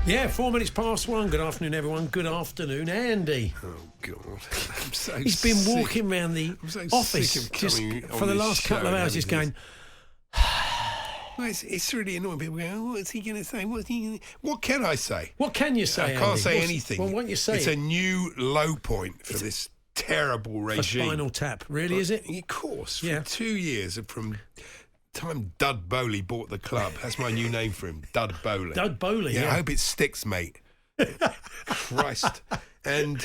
Yeah, 4 minutes past 1. Good afternoon, everyone. Good afternoon, Andy. Oh, God. I'm so He's been walking around the office just for the last couple of hours just going... Well, it's really annoying. People go, oh, what's he going to say? What can I say? What can you say, I can't Andy? say anything. Well, why don't you say it's a new low point for this terrible regime. For Spinal Tap. Really, is it? Of course. Yeah. For 2 years, from time Todd Boehly bought the club. That's my new name for him, Todd Boehly. Todd Boehly, yeah. I hope it sticks, mate. Christ. And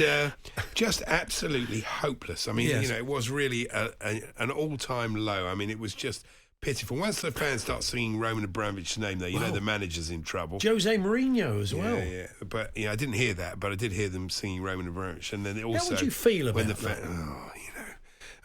just absolutely hopeless. I mean, Yes. it was really an all-time low. I mean, it was just pitiful. Once the fans start singing Roman Abramovich's name, though, you know the manager's in trouble. Jose Mourinho as well. Yeah. But I didn't hear that, but I did hear them singing Roman Abramovich. And then it also, how would you feel about when that?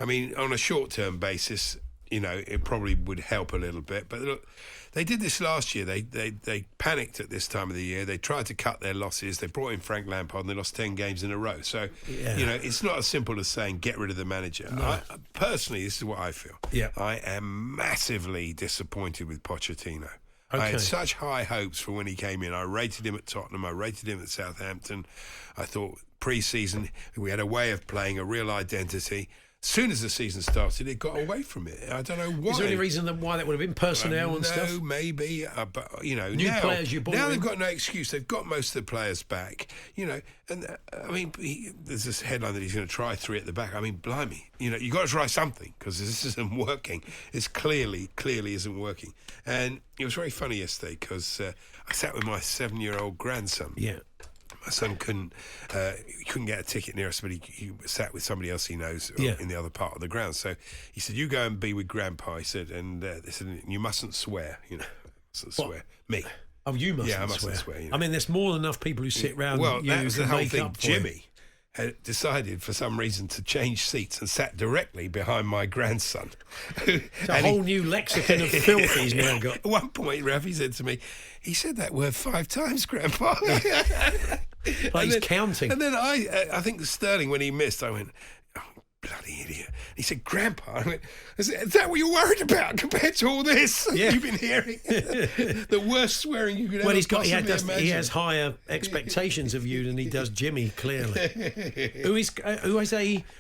I mean, on a short-term basis, it probably would help a little bit. But look, they did this last year. They panicked at this time of the year. They tried to cut their losses. They brought in Frank Lampard and they lost 10 games in a row. So, it's not as simple as saying get rid of the manager. No. Personally, this is what I feel. Yeah. I am massively disappointed with Pochettino. Okay. I had such high hopes for when he came in. I rated him at Tottenham. I rated him at Southampton. I thought pre-season we had a way of playing, a real identity. As soon as the season started, it got away from it. I don't know why. Is there any reason why that would have been personnel and stuff? No, maybe. But, New players you bought now in. they've got no excuse. They've got most of the players back. And I mean, there's this headline that he's going to try 3 at the back. I mean, blimey. You've got to try something because this isn't working. It's clearly isn't working. And it was very funny yesterday because I sat with my 7-year-old grandson. Yeah. My son couldn't get a ticket near us, but he sat with somebody else he knows in the other part of the ground. So he said, "You go and be with Grandpa." He said, and they said, "You mustn't swear. Mustn't swear." Me. Oh, you mustn't swear. Yeah, I mustn't swear. I mean, there's more than enough people who sit round. Well, that was the whole thing. Jimmy had decided for some reason to change seats and sat directly behind my grandson. It's a whole new lexicon of filth he's now got. At one point, Rafi said to me, "He said that word 5 times, Grandpa." Like he's counting. And then I think Sterling, when he missed, I went, "Oh, bloody idiot." He said, "Grandpa," I went, is that what you're worried about compared to all this you've been hearing? The worst swearing you could ever imagine. He has higher expectations of you than he does Jimmy, clearly. who is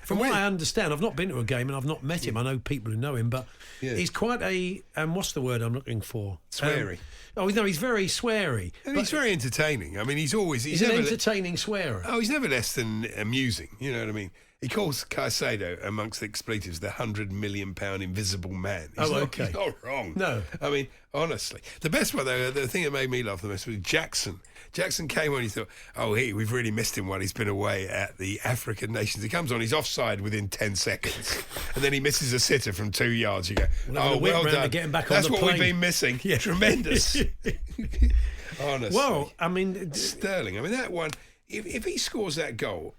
from what I understand, I've not been to a game and I've not met him. I know people who know him, but he's quite a, what's the word I'm looking for? Sweary. He's very sweary. And he's very entertaining. I mean, he's an entertaining swearer. Oh, he's never less than amusing. You know what I mean? He calls Caicedo, amongst the expletives, the £100 million invisible man. He's not wrong. No. I mean, honestly. The best one, though, the thing that made me laugh the most was Jackson. Jackson came on, he thought, we've really missed him while he's been away at the African nations. He comes on, he's offside within 10 seconds. And then he misses a sitter from 2 yards. You go, well done. Get him back That's on the what plane. we've been missing. Yeah. Tremendous. Honestly. Well, I mean... Sterling, I mean, that one, if he scores that goal...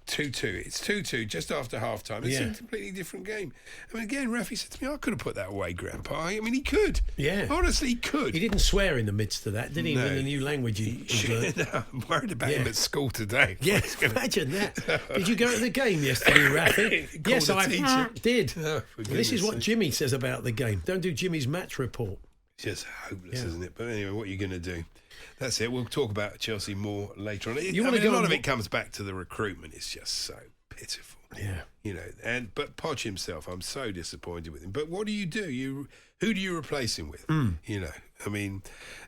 2-2. It's 2-2 just after half time. It's a completely different game. I mean, again, Rafi said to me, "I could have put that away, Grandpa." I mean, he could. Yeah. Honestly, he could. He didn't swear in the midst of that, did he? No. In the new language he learned. No, I'm worried about him at school today. Yeah, imagine that. Did you go to the game yesterday, Rafi? Yes, I did. Oh, this is what Jimmy says about the game. Don't do Jimmy's match report. It's just hopeless, isn't it? But anyway, what are you going to do? That's it. We'll talk about Chelsea more later on. A lot of it comes back to the recruitment. It's just so pitiful. Yeah. But Poch himself, I'm so disappointed with him. But what do? Who do you replace him with? I mean,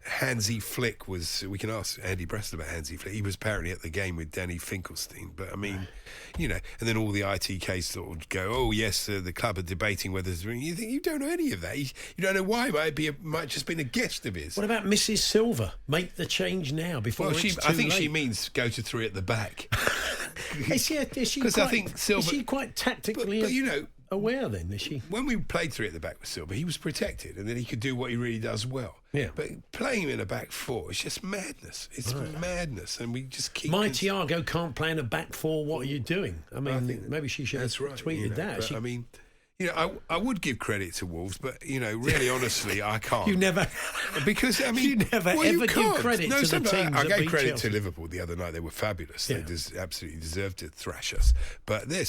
Hansi Flick we can ask Andy Preston about Hansi Flick. He was apparently at the game with Danny Finkelstein. But I mean, and then all the ITKs sort of go, "Oh yes, the club are debating whether to." You think you don't know any of that. You don't know why. It might just been a guest of his. What about Mrs. Silver? Make the change now before it's too late. I think she means go to 3 at the back. Is she quite tactically aware then, is she? When we played 3 at the back with Silva, he was protected and then he could do what he really does well. Yeah. But playing him in a back 4 is just madness. It's madness, and we just keep... My Thiago can't play in a back 4, what are you doing? I mean, maybe she should have tweeted that. But, I mean... I would give credit to Wolves, but, really, honestly, I can't. You never... Because, I mean... You never ever give credit to the teams I gave credit Chelsea. to Liverpool the other night. They were fabulous. Yeah. They absolutely deserved to thrash us. But they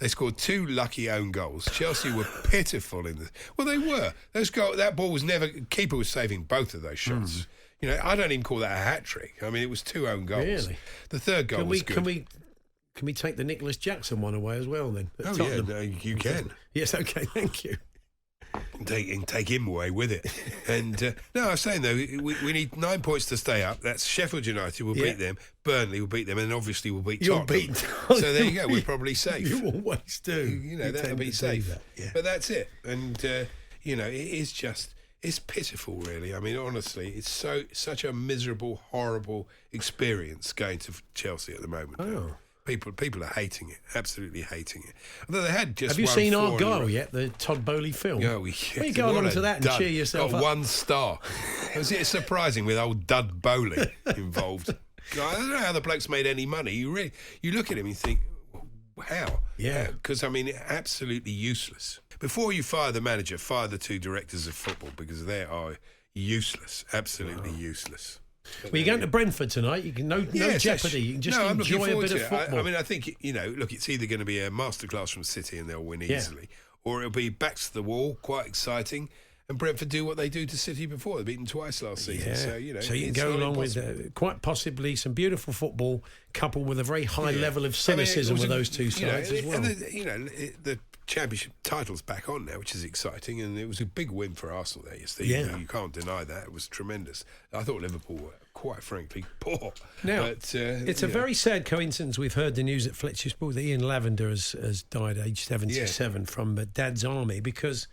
scored 2 lucky own goals. Chelsea were pitiful in this. Well, they were. That ball was never... Keeper was saving both of those shots. You know, I don't even call that a hat-trick. I mean, it was 2 own goals. Really? The third goal was good. Can we take the Nicholas Jackson one away as well then? Oh, yeah, no, you can. Yes, okay, thank you. Take him away with it. And no, I was saying though, we need 9 points to stay up. That's Sheffield United will beat them, Burnley will beat them, and obviously we'll beat Tottenham. So there you go. We're probably safe. You always do. You know, that'll be safe. But that's it. And you know, it is just. It's pitiful, really. I mean, honestly, it's such a miserable, horrible experience going to Chelsea at the moment. Oh. People are hating it, absolutely hating it. Although they had just. Have you seen Argyle yet? The Todd Boehly film. Oh, yeah. Are you going on to that and cheer yourself got up? 1 star. Was it surprising with old Todd Boehly involved? I don't know how the bloke's made any money. You look at him and you think, how? Yeah. Because I mean, absolutely useless. Before you fire the manager, fire the 2 directors of football because they are useless, absolutely useless. Well, you're going to Brentford tonight. You can no jeopardy. You can just enjoy a bit of football. I mean, I think look, it's either going to be a masterclass from City and they'll win easily, or it'll be backs to the wall, quite exciting. And Brentford do what they do to City before. They've beaten twice last season. Yeah. So, you can go along with quite possibly some beautiful football coupled with a very high level of cynicism with those 2 sides as well. And the Championship title's back on now, which is exciting, and it was a big win for Arsenal there yesterday. Yeah. You can't deny that. It was tremendous. I thought Liverpool were, quite frankly, poor. Now, but, it's a very sad coincidence. We've heard the news at Fletcher Sport that Ian Lavender has died at age 77 from Dad's Army, because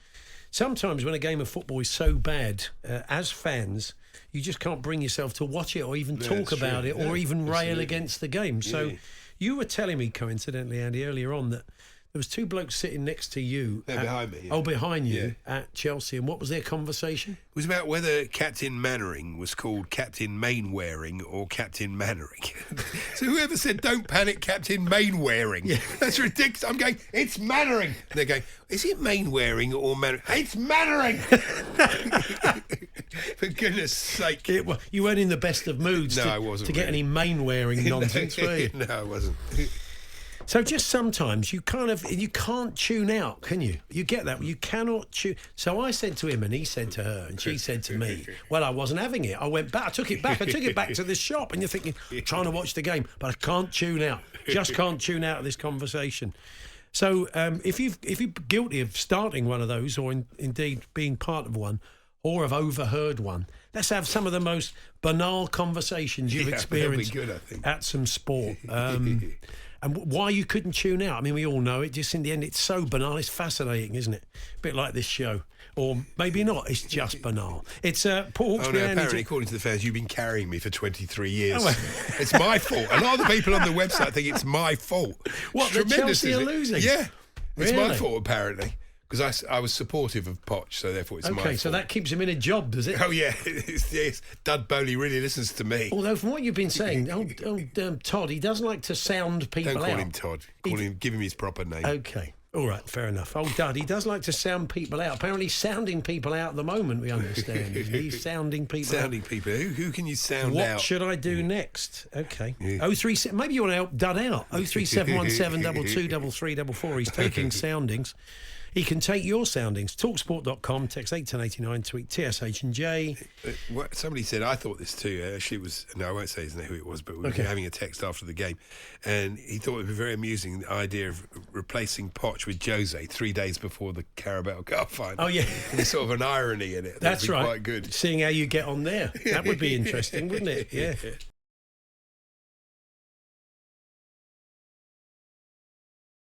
sometimes when a game of football is so bad, as fans, you just can't bring yourself to watch it or even talk about it or even rail against the game. So you were telling me, coincidentally, Andy, earlier on that there was 2 blokes sitting next to you. They're behind me. Yeah. Oh, behind you at Chelsea. And what was their conversation? It was about whether Captain Mannering was called Captain Mainwaring or Captain Mannering. So whoever said, don't panic, Captain Mainwaring. Yeah. That's ridiculous. I'm going, it's Mannering. And they're going, is it Mainwaring or Mannering? It's Mannering! For goodness sake. You weren't in the best of moods I wasn't to get any Mainwaring nonsense, were you? No, I wasn't. So just sometimes you can't tune out, can you? You get that? You cannot tune. So I said to him and he said to her and she said to me, well, I wasn't having it. I went back. I took it back to the shop. And you're thinking, I'm trying to watch the game, but I can't tune out. Just can't tune out of this conversation. So if you're guilty of starting one of those or indeed being part of one or have overheard one, let's have some of the most banal conversations you've experienced at some sport. And why you couldn't tune out. I mean, we all know it. Just in the end, it's so banal. It's fascinating, isn't it? A bit like this show. Or maybe not. It's just banal. It's Paul Hawksby. Apparently, according to the fans, you've been carrying me for 23 years. It's my fault. A lot of the people on the website think it's my fault. What, the Chelsea are losing? Yeah. It's my fault, apparently. Because I was supportive of Poch, so therefore it's my fault. Okay, so that keeps him in a job, does it? Oh, yeah. Yes. Todd Boehly really listens to me. Although, from what you've been saying, Todd, he doesn't like to sound people out. Don't call him Todd. Give him his proper name. Okay. All right, fair enough. Old Dud, he does like to sound people out. Apparently he's sounding people out at the moment, we understand. He's sounding people out. Sounding people. Who can you sound out? What should I do next? Okay. 037. Maybe you want to help Dud out. 03717 223344. He's taking soundings. He can take your soundings. Talksport.com, text 81089, tweet TSH and J. Somebody said, I thought this too. Actually, it was, no, I won't say who it was, but we were having a text after the game. And he thought it would be very amusing, the idea of replacing Poch with Jose 3 days before the Carabao Cup final. Oh, yeah. There's sort of an irony in it. That's right. Quite good. Seeing how you get on there. That would be interesting, wouldn't it? Yeah.